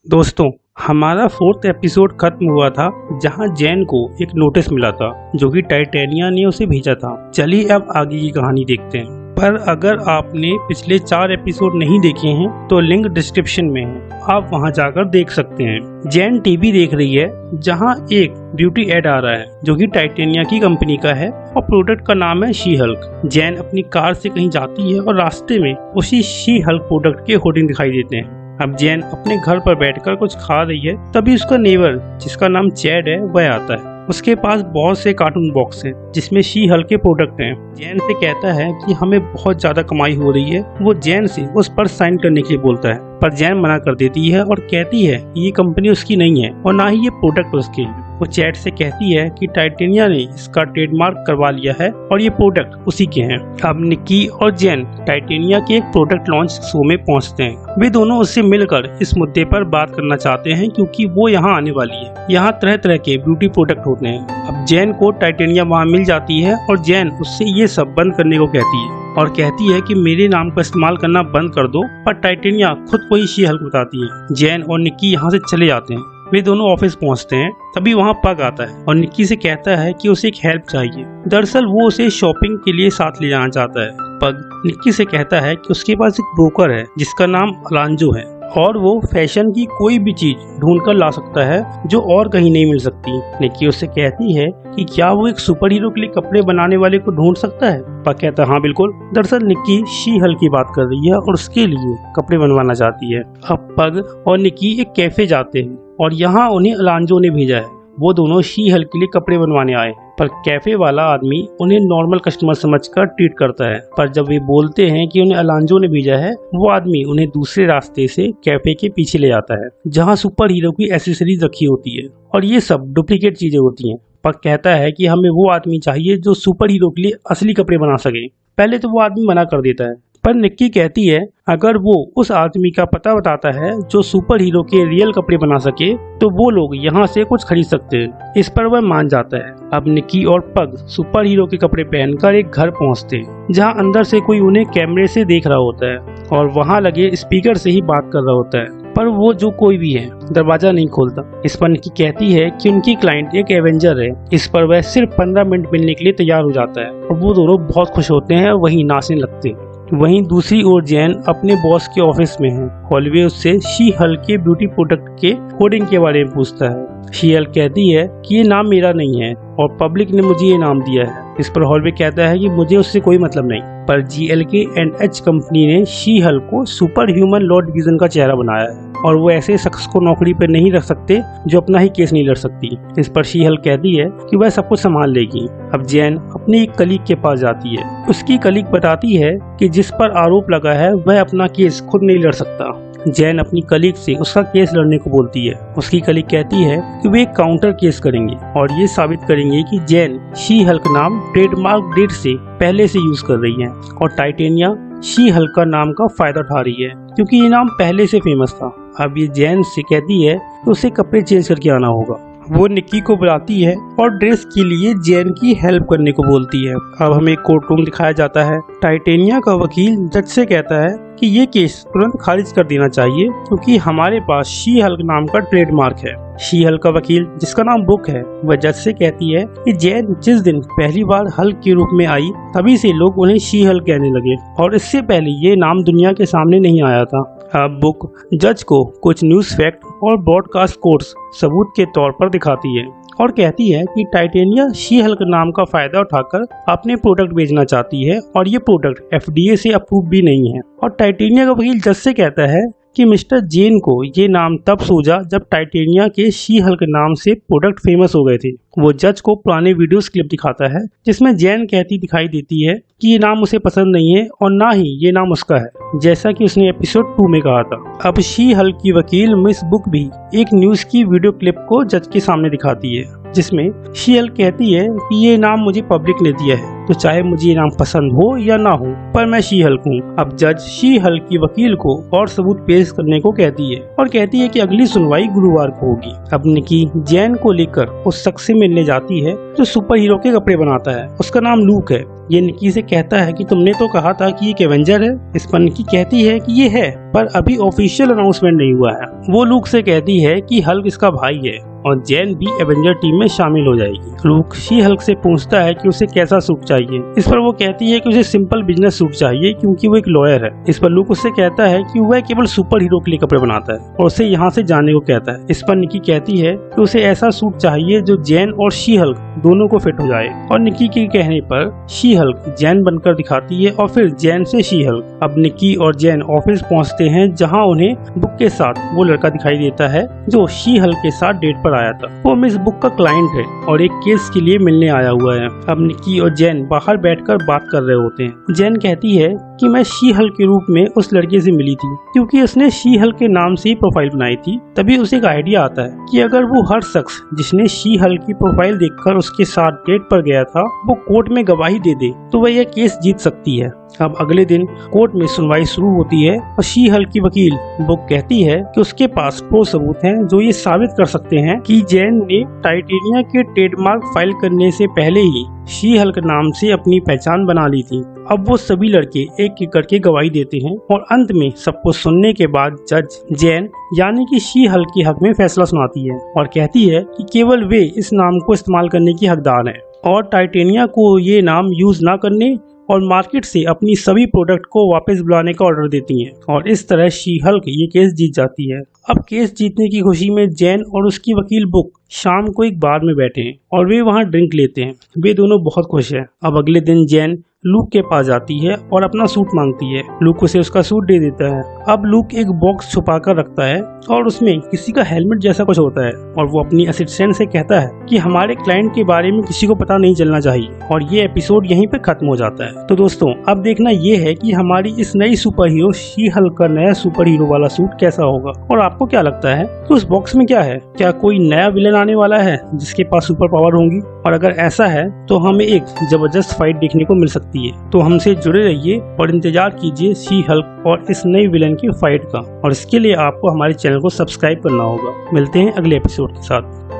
दोस्तों, हमारा 4th episode खत्म हुआ था जहां जैन को एक नोटिस मिला था जो कि टाइटेनिया ने उसे भेजा था। चलिए अब आगे की कहानी देखते हैं। पर अगर आपने पिछले 4 एपिसोड नहीं देखे हैं तो लिंक डिस्क्रिप्शन में है, आप वहां जाकर देख सकते हैं। जैन टीवी देख रही है जहां एक ब्यूटी एड आ रहा है जो कि टाइटेनिया की कंपनी का है और प्रोडक्ट का नाम है शी हल्क। जैन अपनी कार से कहीं जाती है और रास्ते में उसी शी हल्क प्रोडक्ट के होर्डिंग दिखाई देते हैं। अब जैन अपने घर पर बैठकर कुछ खा रही है, तभी उसका नेबर जिसका नाम चैड है वह आता है। उसके पास बहुत से कार्टून बॉक्स हैं जिसमें शी हल्क के प्रोडक्ट हैं। जैन से कहता है कि हमें बहुत ज्यादा कमाई हो रही है। वो जैन से उस पर साइन करने के लिए बोलता है, पर जैन मना कर देती है और कहती है कि ये कंपनी उसकी नहीं है और ना ही ये प्रोडक्ट उसके हैं। वो चैट से कहती है कि टाइटेनिया ने इसका ट्रेडमार्क करवा लिया है और ये प्रोडक्ट उसी के हैं। अब निक्की और जैन टाइटेनिया के एक प्रोडक्ट लॉन्च शो में पहुंचते हैं। वे दोनों उससे मिलकर इस मुद्दे पर बात करना चाहते हैं क्योंकि वो यहाँ आने वाली है। यहाँ तरह तरह के ब्यूटी प्रोडक्ट होते हैं। अब जैन को टाइटेनिया वहाँ मिल जाती है और जैन उससे ये सब बंद करने को कहती है और कहती है कि मेरे नाम का इस्तेमाल करना बंद कर दो, पर टाइटेनिया खुद को ही शी हल्क बताती है। जैन और निक्की यहाँ से चले जाते हैं। वे दोनों ऑफिस पहुंचते हैं, तभी वहां पग आता है और निक्की से कहता है कि उसे एक हेल्प चाहिए। दरअसल वो उसे शॉपिंग के लिए साथ ले जाना चाहता है। पग निक्की से कहता है कि उसके पास एक ब्रोकर है जिसका नाम अलांजो है और वो फैशन की कोई भी चीज ढूंढ कर ला सकता है जो और कहीं नहीं मिल सकती। निक्की उससे कहती है कि क्या वो एक सुपर हीरो के लिए कपड़े बनाने वाले को ढूंढ सकता है। पग कहता है हाँ बिल्कुल। दरअसल निक्की शी हल्क की बात कर रही है और उसके लिए कपड़े बनवाना चाहती है। अब पग और निक्की एक कैफे जाते हैं और यहाँ उन्हें अलांजो ने भेजा है। वो दोनों शी हल्क के लिए कपड़े बनवाने आए, पर कैफे वाला आदमी उन्हें नॉर्मल कस्टमर समझकर ट्रीट करता है। पर जब वे बोलते हैं कि उन्हें अलांजो ने भेजा है, वो आदमी उन्हें दूसरे रास्ते से कैफे के पीछे ले जाता है जहां सुपर हीरो की एसेसरीज रखी होती है और ये सब डुप्लीकेट चीजें होती हैं। पर कहता है कि हमें वो आदमी चाहिए जो सुपर हीरो के लिए असली कपड़े बना सके। पहले तो वो आदमी मना कर देता है, पर निक्की कहती है अगर वो उस आदमी का पता बताता है जो सुपर हीरो के रियल कपड़े बना सके तो वो लोग यहाँ से कुछ खरीद सकते हैं। इस पर वह मान जाता है। अब निक्की और पग सुपर हीरो के कपड़े पहनकर एक घर पहुँचते हैं जहाँ अंदर से कोई उन्हें कैमरे से देख रहा होता है और वहाँ लगे स्पीकर से ही बात कर रहा होता है, पर वो जो कोई भी है दरवाजा नहीं खोलता। इस पर निक्की कहती है कि उनकी क्लाइंट एक एवेंजर है। इस पर वह सिर्फ 15 मिनट मिलने के लिए तैयार हो जाता है और वो दोनों बहुत खुश होते हैं और वहीं नाचने लगते हैं। वहीं दूसरी ओर जैन अपने बॉस के ऑफिस में है। हॉलवे उससे शी हल्क के ब्यूटी प्रोडक्ट के कोडिंग के बारे में पूछता है। शी हल्क कहती है कि ये नाम मेरा नहीं है और पब्लिक ने मुझे ये नाम दिया है। इस पर हॉलवे कहता है कि मुझे उससे कोई मतलब नहीं, पर GLK&H कंपनी ने शी हल्क को सुपर ह्यूमन लॉ डिवीजन का चेहरा बनाया है और वो ऐसे शख्स को नौकरी पर नहीं रख सकते जो अपना ही केस नहीं लड़ सकती। इस पर शी हल्क कहती है कि वह सब कुछ संभाल लेगी। अब जैन अपनी एक कलीग के पास जाती है। उसकी कलीग बताती है कि जिस पर आरोप लगा है वह अपना केस खुद नहीं लड़ सकता। जैन अपनी कलीग से उसका केस लड़ने को बोलती है। उसकी कलीग कहती है कि वे एक काउंटर केस करेंगे और ये साबित करेंगे कि जैन शी हल्क नाम ट्रेडमार्क डेट से पहले से यूज कर रही है और टाइटेनिया शी हल्क का नाम का फायदा उठा रही है क्योंकि ये नाम पहले से फेमस था। अब ये जैन से कहती है कि उसे कपड़े चेंज करके आना होगा। वो निक्की को बुलाती है और ड्रेस के लिए जैन की हेल्प करने को बोलती है। अब हमें कोर्ट रूम दिखाया जाता है। टाइटेनिया का वकील जज से कहता है कि ये केस तुरंत खारिज कर देना चाहिए क्योंकि हमारे पास शी हल्क नाम का ट्रेडमार्क है। शी हल्क का वकील जिसका नाम बुक है वह जज से कहती है कि जैन जिस दिन पहली बार हल्क के रूप में आई तभी से लोग उन्हें शी हल्क कहने लगे और इससे पहले ये नाम दुनिया के सामने नहीं आया था। अब बुक जज को कुछ न्यूज फैक्ट और ब्रॉडकास्ट कोड्स सबूत के तौर पर दिखाती है और कहती है कि टाइटेनिया शी हल्क नाम का फायदा उठाकर अपने प्रोडक्ट बेचना चाहती है और ये प्रोडक्ट FDA से अप्रूव भी नहीं है। और टाइटेनिया का वकील जज से कहता है कि मिस्टर जेन को ये नाम तब सूझा जब टाइटेनिया के शी हल्क नाम से प्रोडक्ट फेमस हो गए थे। वो जज को पुराने वीडियोस क्लिप दिखाता है जिसमें जैन कहती दिखाई देती है कि ये नाम उसे पसंद नहीं है और ना ही ये नाम उसका है, जैसा कि उसने एपिसोड 2 में कहा था। अब शी हल्क की वकील मिस बुक भी एक न्यूज की वीडियो क्लिप को जज के सामने दिखाती है जिसमें शी हल्क कहती है कि ये नाम मुझे पब्लिक ने दिया है तो चाहे मुझे ये नाम पसंद हो या ना हो, पर मैं शी हल्क हूँ। अब जज शी हल्क की वकील को और सबूत पेश करने को कहती है और कहती है कि अगली सुनवाई गुरुवार को होगी। अब निक्की जैन को लेकर उस शख्स से मिलने जाती है जो सुपर हीरो के कपड़े बनाता है। उसका नाम लूक है। ये निक्की से कहता है कि तुमने तो कहा था कि एक एवेंजर है। इस पर निक्की कहती है कि ये है, पर अभी ऑफिशियल अनाउंसमेंट नहीं हुआ है। वो लूक से कहती है कि हल्क इसका भाई है और जैन भी एवेंजर टीम में शामिल हो जाएगी। लूक शी हल्क से पूछता है कि उसे कैसा सूट चाहिए। इस पर वो कहती है कि उसे सिंपल बिजनेस सूट चाहिए क्योंकि वो एक लॉयर है। इस पर लूक उससे कहता है कि वह केवल सुपर हीरो के लिए कपड़े बनाता है और उसे यहाँ से जाने को कहता है। इस पर निकी कहती है कि उसे ऐसा सूट चाहिए जो जैन और शी हल्क दोनों को फिट हो जाए और निकी के कहने पर शी हल्क जैन बनकर दिखाती है और फिर जैन से शी हल्क। अब निकी और जैन ऑफिस पहुँचते हैं जहाँ उन्हें बुक के साथ वो लड़का दिखाई देता है जो शी हल्क के साथ डेट पर आया था। वो मिस बुक का क्लाइंट है और एक केस के लिए मिलने आया हुआ है। अब निकी और जैन बाहर बैठकर बात कर रहे होते हैं। जैन कहती है कि मैं शी हल्क के रूप में उस लड़के से मिली थी क्योंकि उसने शी हल्क के नाम से ही प्रोफाइल बनाई थी। तभी उसे एक आइडिया आता है कि अगर वो हर शख्स जिसने शी हल्क की प्रोफाइल देखकर उसके साथ डेट पर गया था वो कोर्ट में गवाही दे दे तो वह यह केस जीत सकती है। अब अगले दिन कोर्ट में सुनवाई शुरू होती है और शी हल्क की वकील बुक कहती है कि उसके पास ठोस सबूत हैं जो ये साबित कर सकते हैं कि जैन ने टाइटेनिया के ट्रेडमार्क फाइल करने से पहले ही शी हल्क नाम से अपनी पहचान बना ली थी। अब वो सभी लड़के एक एक करके गवाही देते हैं और अंत में सब कुछ सुनने के बाद जज जैन यानी कि शी हल्क के हक में फैसला सुनाती है और कहती है कि केवल वे इस नाम को इस्तेमाल करने की हकदार हैं और टाइटेनिया को ये नाम यूज ना करने और मार्केट से अपनी सभी प्रोडक्ट को वापस बुलाने का ऑर्डर देती हैं और इस तरह शी हल्क ये केस जीत जाती है। अब केस जीतने की खुशी में जैन और उसकी वकील बुक शाम को एक बार में बैठे हैं और वे वहां ड्रिंक लेते हैं। वे दोनों बहुत खुश हैं। अब अगले दिन जैन लूक के पास जाती है और अपना सूट मांगती है। लूक उसे उसका सूट दे देता है। अब लूक एक बॉक्स छुपा कर रखता है और उसमें किसी का हेलमेट जैसा कुछ होता है और वो अपनी असिस्टेंट से कहता है कि हमारे क्लाइंट के बारे में किसी को पता नहीं चलना चाहिए और ये एपिसोड यहीं पे खत्म हो जाता है। तो दोस्तों अब देखना ये है कि हमारी इस नई सुपर हीरो शी हल्क का नया सुपर हीरो वाला सूट कैसा होगा और आपको क्या लगता है कि उस बॉक्स में क्या है? क्या कोई नया विलन आने वाला है जिसके पास सुपर पावर होंगी? और अगर ऐसा है तो हमें एक जबरदस्त फाइट देखने को मिल सकती है। तो हमसे जुड़े रहिए और इंतजार कीजिए शी हल्क और इस नई विलन की फाइट का और इसके लिए आपको हमारे चैनल को सब्सक्राइब करना होगा। मिलते हैं अगले एपिसोड के साथ।